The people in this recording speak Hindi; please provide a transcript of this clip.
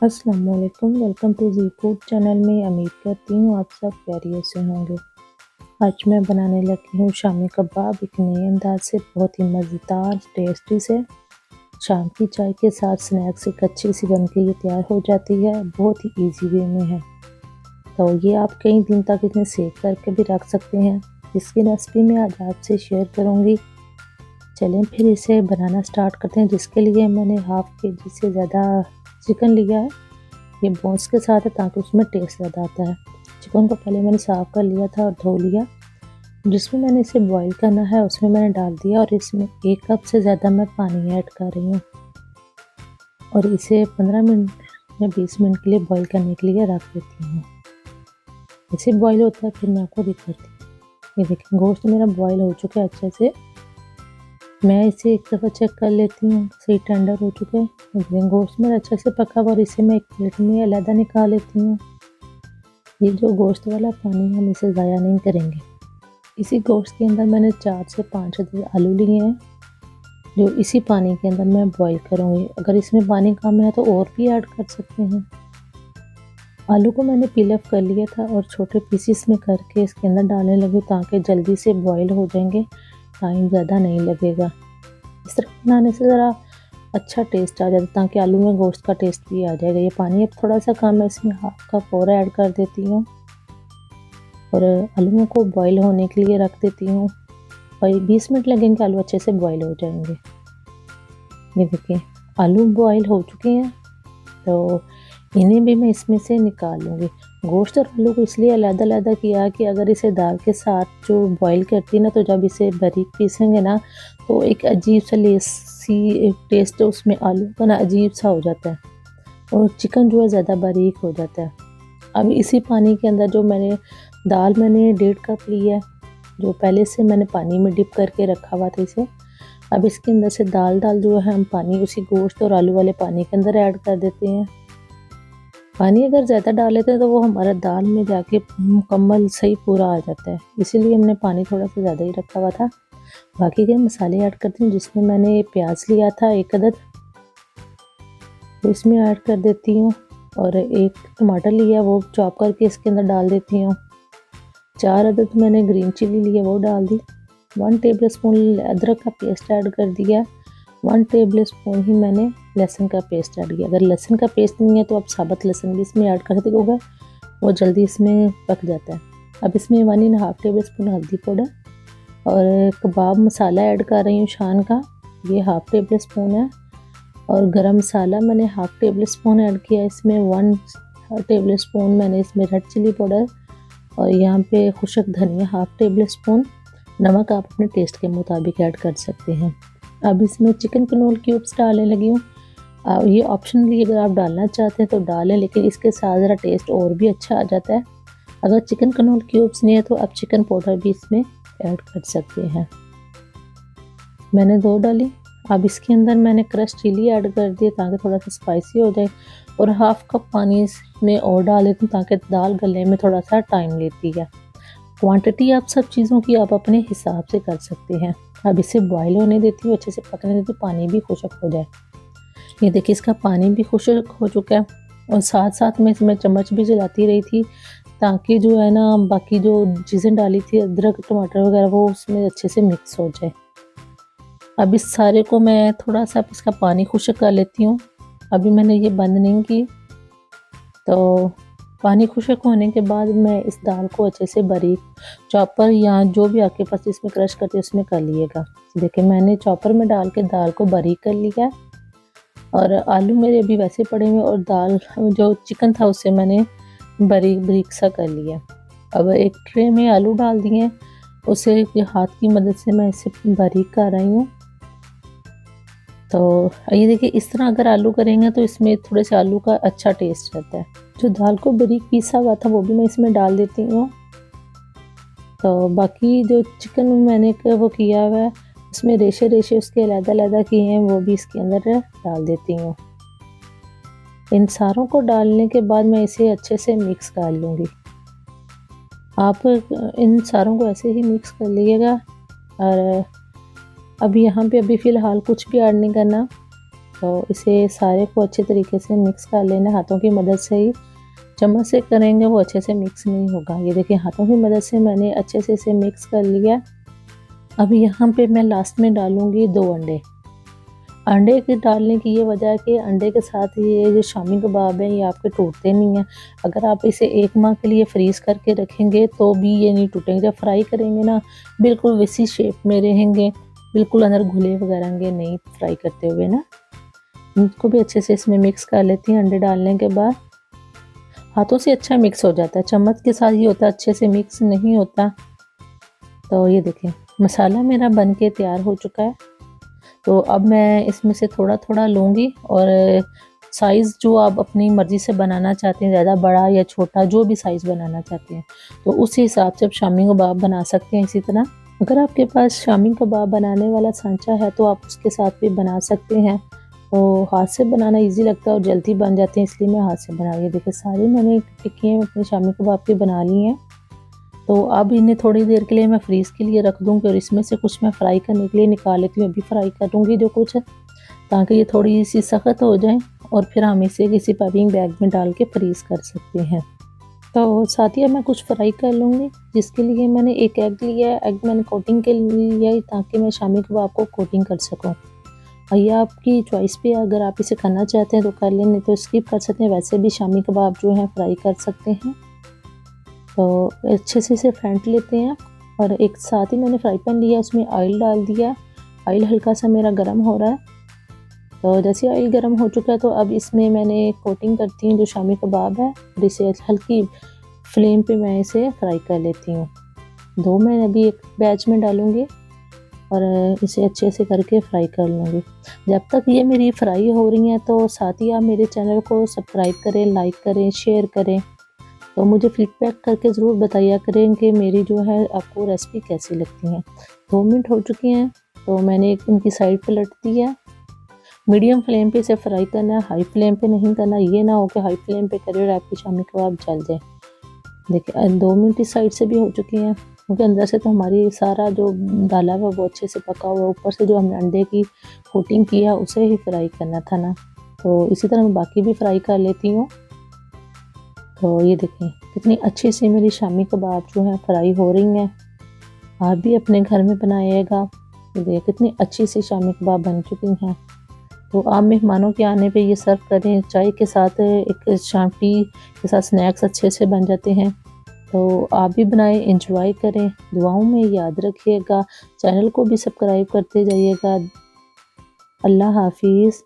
अस्सलाम वालेकुम, welcome to Zee food channel में। उम्मीद करती हूँ आप सब खैरियत से होंगे। आज मैं बनाने लगी हूँ शामी कबाब एक नए अंदाज से, बहुत ही मज़ेदार टेस्टी से। शाम की चाय के साथ स्नैक्स एक अच्छी सी बन के ये तैयार हो जाती है, बहुत ही इजी वे में है। तो ये आप कई दिन तक इन्हें सेव करके भी रख सकते हैं, जिसकी रेसिपी मैं आज आपसे शेयर करूँगी। चलें फिर इसे बनाना स्टार्ट करते हैं। जिसके लिए मैंने हाफ़ केजी से ज़्यादा चिकन लिया है। ये बोन्स के साथ है ताकि उसमें टेस्ट ज़्यादा आता है। चिकन को पहले मैंने साफ़ कर लिया था और धो लिया। जिसमें मैंने इसे बॉईल करना है उसमें मैंने डाल दिया और इसमें 1 कप से ज़्यादा मैं पानी ऐड कर रही हूँ और इसे 15 मिनट या 20 मिनट के लिए बॉईल करने के लिए रख देती हूँ। इसे बॉईल होता है फिर मैं आपको दिखाती हूँ। ये देखिए गोश्त मेरा बॉईल हो चुका है अच्छे से। मैं इसे एक दफ़ा चेक कर लेती हूँ, सही टेंडर हो चुका है। लेकिन गोश्त मेरा अच्छे से पका हुआ और इसे मैं एक प्लेट में अलग निकाल लेती हूँ। ये जो गोश्त वाला पानी हम इसे ज़ाया नहीं करेंगे। इसी गोश्त के अंदर मैंने 4 से 5 अदद आलू लिए हैं, जो इसी पानी के अंदर मैं बॉईल करूँगी। अगर इसमें पानी कम है तो और भी ऐड कर सकते हैं। आलू को मैंने पील ऑफ कर लिया था और छोटे पीसेस में करके इसके अंदर डालने लगी ताकि जल्दी से बॉईल हो जाएंगे, टाइम ज़्यादा नहीं लगेगा। इस तरह बनाने से ज़रा अच्छा टेस्ट आ जाता है, ताकि आलू में गोश्त का टेस्ट भी आ जाएगा। ये पानी अब थोड़ा सा कम है, इसमें हाफ कप और ऐड कर देती हूँ और आलूओं को बॉईल होने के लिए रख देती हूँ और 20 मिनट लगेंगे, आलू अच्छे से बॉईल हो जाएंगे। ये देखिए आलू बॉईल हो चुके हैं, तो इन्हें भी मैं इसमें से निकाल लूँगी। गोश्त और आलू को इसलिए अलग-अलग किया कि अगर इसे दाल के साथ जो बॉईल करती ना, तो जब इसे बारीक पीसेंगे ना तो एक अजीब सा लेसी टेस्ट उसमें आलू का ना अजीब सा हो जाता है और चिकन जो है ज़्यादा बारीक हो जाता है। अब इसी पानी के अंदर जो मैंने 1.5 कप ली है, जो पहले से मैंने पानी में डिप करके रखा हुआ था इसे। अब इसके अंदर से दाल जो है हम पानी उसी गोश्त और आलू वाले पानी के अंदर ऐड कर देते हैं। पानी अगर ज़्यादा डाल लेते हैं तो वो हमारा दाल में जाके मुकम्मल सही पूरा आ जाता है, इसीलिए हमने पानी थोड़ा सा ज़्यादा ही रखा हुआ था। बाकी के मसाले ऐड करती हूँ। जिसमें मैंने प्याज लिया था 1 अदद, तो इसमें ऐड कर देती हूँ और 1 टमाटर लिया वो चॉप करके इसके अंदर डाल देती हूँ। 4 अदद मैंने ग्रीन चिली लिए वो डाल दी। 1 टेबल स्पून अदरक का पेस्ट ऐड कर दिया। 1 टेबल स्पून ही मैंने लहसुन का पेस्ट ऐड किया। अगर लहसुन का पेस्ट नहीं है तो आप साबुत लहसुन भी इसमें ऐड कर सकते हो, वो जल्दी इसमें पक जाता है। अब इसमें 1.5 टेबल स्पून हल्दी पाउडर और कबाब मसाला ऐड कर रही हूँ शान का, ये हाफ़ टेबल स्पून है। और गरम मसाला मैंने हाफ़ टेबल स्पून ऐड किया। इसमें 1 टेबल स्पून मैंने इसमें रेड चिली पाउडर और यहाँ पे खुशक धनिया हाफ़ टेबल स्पून। नमक आप अपने टेस्ट के मुताबिक ऐड कर सकते हैं। अब इसमें चिकन कनोल क्यूब्स डालने लगी हूँ। ये ऑप्शनली अगर आप डालना चाहते हैं तो डालें, लेकिन इसके साथ ज़रा टेस्ट और भी अच्छा आ जाता है। अगर चिकन कनोल क्यूब्स नहीं है तो आप चिकन पाउडर भी इसमें ऐड कर सकते हैं। मैंने 2 डाली। अब इसके अंदर मैंने क्रश चिली ऐड कर दिया ताकि थोड़ा सा स्पाइसी हो जाए और हाफ़ कप पानी इसमें और डाल देती हूँ ताकि दाल गलने में थोड़ा सा टाइम लेती है। क्वांटिटी आप सब चीज़ों की आप अपने हिसाब से कर सकते हैं। अब इसे बॉईल होने देती हूँ, अच्छे से पकने देती हूँ, पानी भी खुश्क हो जाए। ये देखिए इसका पानी भी खुश्क हो चुका है और साथ साथ में इसमें चम्मच भी चलाती रही थी ताकि जो है ना बाकी जो चीज़ें डाली थी अदरक टमाटर वगैरह वो उसमें अच्छे से मिक्स हो जाए। अब इस सारे को मैं थोड़ा सा इसका पानी खुश्क कर लेती हूँ। अभी मैंने ये बंद नहीं की, तो पानी खुश्क होने के बाद मैं इस दाल को अच्छे से बारीक चॉपर या जो भी आपके पास इसमें क्रश करते उसमें कर लिएगा। देखिए मैंने चॉपर में डाल के दाल को बारीक कर लिया और आलू मेरे अभी वैसे पड़े हुए और दाल जो चिकन था उससे मैंने बारीक बारीक सा कर लिया। अब एक ट्रे में आलू डाल दिए, उसे हाथ की मदद से मैं इसे बारीक कर रही हूँ। तो ये देखिए इस तरह अगर आलू करेंगे तो इसमें थोड़े से आलू का अच्छा टेस्ट रहता है। जो दाल को बारीक पीसा हुआ था वो भी मैं इसमें डाल देती हूँ। तो बाकी जो चिकन मैंने वो किया हुआ है उसमें रेशे रेशे उसके अलग-अलग किए हैं वो भी इसके अंदर डाल देती हूँ। इन सारों को डालने के बाद मैं इसे अच्छे से मिक्स कर लूँगी। आप इन सारों को ऐसे ही मिक्स कर लीजिएगा और अब यहाँ पे अभी फ़िलहाल कुछ भी ऐड नहीं करना। तो इसे सारे को अच्छे तरीके से मिक्स कर लेना। हाथों की मदद से ही, चम्मच से करेंगे वो अच्छे से मिक्स नहीं होगा। ये देखिए हाथों की मदद से मैंने अच्छे से इसे मिक्स कर लिया। अब यहाँ पे मैं लास्ट में डालूँगी 2 अंडे। अंडे के डालने की ये वजह है कि अंडे के साथ ये जो शामी कबाब हैं ये आपके टूटते नहीं हैं। अगर आप इसे 1 माह के लिए फ्रीज़ करके रखेंगे तो भी ये नहीं टूटेंगे। जब फ्राई करेंगे ना बिल्कुल वैसी शेप में रहेंगे, बिल्कुल अंदर घुले वगैरह नहीं फ्राई करते हुए ना। इनको भी अच्छे से इसमें मिक्स कर लेती हूँ। अंडे डालने के बाद हाथों से अच्छा मिक्स हो जाता है, चम्मच के साथ ये होता है अच्छे से मिक्स नहीं होता। तो ये देखें मसाला मेरा बन के तैयार हो चुका है। तो अब मैं इसमें से थोड़ा-थोड़ा लूँगी और साइज़ जो आप अपनी मर्ज़ी से बनाना चाहते हैं, ज़्यादा बड़ा या छोटा जो भी साइज़ बनाना चाहते हैं, तो उस हिसाब से आप शामी कबाब बना सकते हैं। इसी तरह अगर आपके पास शामी कबाब बनाने वाला सांचा है तो आप उसके साथ भी बना सकते हैं। तो हाथ से बनाना ईज़ी लगता है और जल्दी बन जाते हैं, इसलिए मैं हाथ से बना रही हूँ। देखिए सारी मैंने टिक्कियाँ अपने शामी कबाब की बना ली हैं। तो अब इन्हें थोड़ी देर के लिए मैं फ्रीज़ के लिए रख दूँगी और इसमें से कुछ मैं फ्राई करने के लिए निकाल लेती हूँ। अभी फ्राई करूँगी जो कुछ, ताकि ये थोड़ी-सी सख्त हो जाएँ और फिर हम इसे किसी पाइपिंग बैग में डाल के फ्रीज़ कर सकते हैं। तो साथ ही मैं कुछ फ्राई कर लूँगी, जिसके लिए मैंने एक एग लिया है। एग मैंने कोटिंग के लिए लिया है ताकि मैं शामी कबाब को कोटिंग कर सकूँ। और ये आपकी चॉइस पे है, अगर आप इसे करना चाहते हैं तो कर लें, नहीं तो स्किप कर सकते हैं। वैसे भी शामी कबाब जो है फ्राई कर सकते हैं। तो अच्छे से इसे फेंट लेते हैं और एक साथ ही मैंने फ्राई पैन लिया, उसमें ऑयल डाल दिया। ऑयल हल्का सा मेरा गर्म हो रहा है। तो जैसे ऑयल गर्म हो चुका है तो अब इसमें मैंने कोटिंग करती हूँ जो शामी कबाब है और इसे हल्की फ्लेम पे मैं इसे फ्राई कर लेती हूँ। 2 मैं अभी एक बैच में डालूँगी और इसे अच्छे से करके फ्राई कर लूँगी। जब तक ये मेरी फ्राई हो रही हैं तो साथ ही आप मेरे चैनल को सब्सक्राइब करें, लाइक करें, शेयर करें। तो मुझे फीडबैक करके ज़रूर बताया करें कि मेरी जो है आपको रेसिपी कैसी लगती हैं। 2 मिनट हो चुके हैं तो मैंने एक इनकी साइड पलट दी है। मीडियम फ्लेम पे इसे फ्राई करना है, हाई फ्लेम पे नहीं करना। ये ना हो कि हाई फ्लेम पे करें और आपकी शामी कबाब जल जाए। देखिए 2 मिनट इस साइड से भी हो चुकी हैं, क्योंकि अंदर से तो हमारी सारा जो डाला हुआ वो अच्छे से पका हुआ है। ऊपर से जो हमने अंडे की कोटिंग किया उसे ही फ्राई करना था ना। तो इसी तरह मैं बाकी भी फ्राई कर लेती हूँ। तो ये देखें कितनी अच्छी सी मेरी शामी कबाब जो है फ्राई हो रही हैं। आप भी अपने घर में बनाइएगा। ये देखिए कितनी अच्छी सी शामी कबाब बन चुकी हैं। तो आप मेहमानों के आने पे ये सर्व करें, चाय के साथ एक शाम टी के साथ स्नैक्स अच्छे से बन जाते हैं। तो आप भी बनाएं, एंजॉय करें। दुआओं में याद रखिएगा, चैनल को भी सब्सक्राइब करते जाइएगा। अल्लाह हाफिज़।